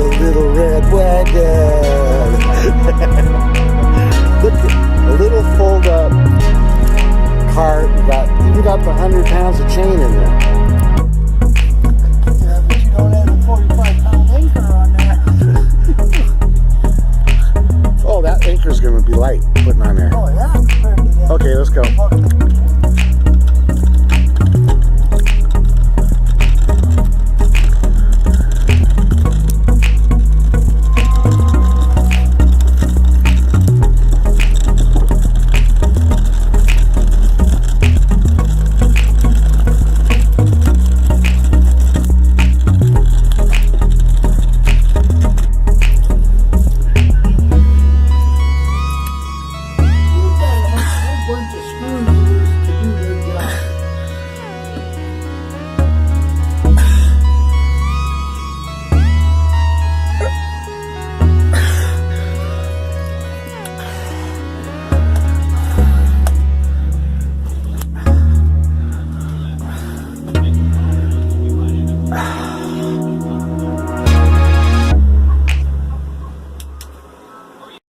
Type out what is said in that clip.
a little red wagon. Look at a little fold up cart. Even got the 100 pounds of chain in there. Yeah, but you don't have a 45-pound anchor on there. Oh, that anchor's going to be light putting on there. Oh, yeah. Okay, let's go.